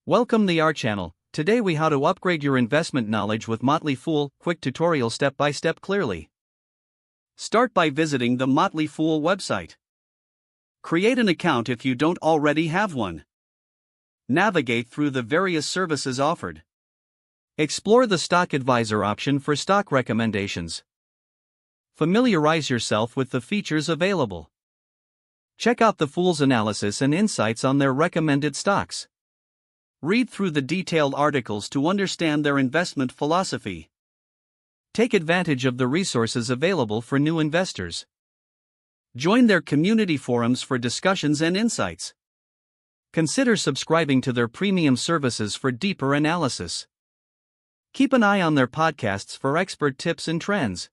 Welcome to our channel. Today we how to upgrade your investment knowledge with Motley Fool, quick tutorial step by step clearly. Start by visiting the Motley Fool website. Create an account if you don't already have one. Navigate through the various services offered. Explore the Stock Advisor option for stock recommendations. Familiarize yourself with the features available. Check out the Fool's analysis and insights on their recommended stocks. Read through the detailed articles to understand their investment philosophy. Take advantage of the resources available for new investors. Join their community forums for discussions and insights. Consider subscribing to their premium services for deeper analysis. Keep an eye on their podcasts for expert tips and trends.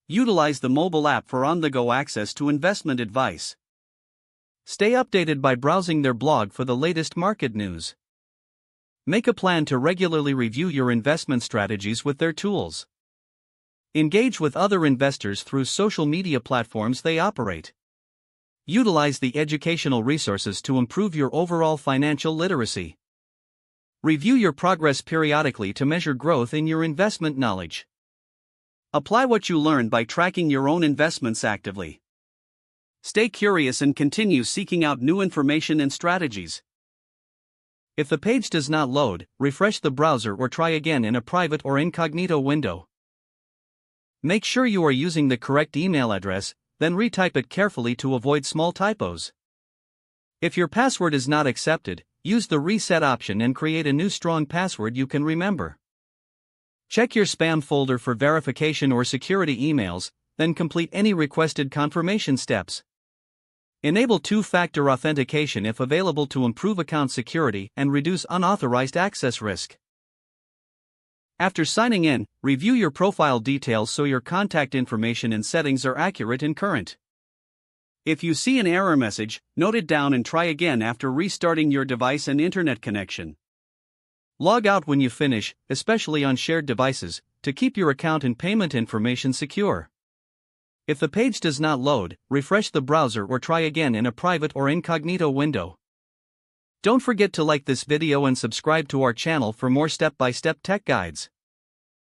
Utilize the mobile app for on-the-go access to investment advice. Stay updated by browsing their blog for the latest market news. Make a plan to regularly review your investment strategies with their tools. Engage with other investors through social media platforms they operate. Utilize the educational resources to improve your overall financial literacy. Review your progress periodically to measure growth in your investment knowledge. Apply what you learned by tracking your own investments actively. Stay curious and continue seeking out new information and strategies. If the page does not load, refresh the browser or try again in a private or incognito window. Make sure you are using the correct email address, then retype it carefully to avoid small typos. If your password is not accepted, use the reset option and create a new strong password you can remember. Check your spam folder for verification or security emails, then complete any requested confirmation steps. Enable two-factor authentication if available to improve account security and reduce unauthorized access risk. After signing in, review your profile details so your contact information and settings are accurate and current. If you see an error message, note it down and try again after restarting your device and internet connection. Log out when you finish, especially on shared devices, to keep your account and payment information secure. If the page does not load, refresh the browser or try again in a private or incognito window. Don't forget to like this video and subscribe to our channel for more step-by-step tech guides.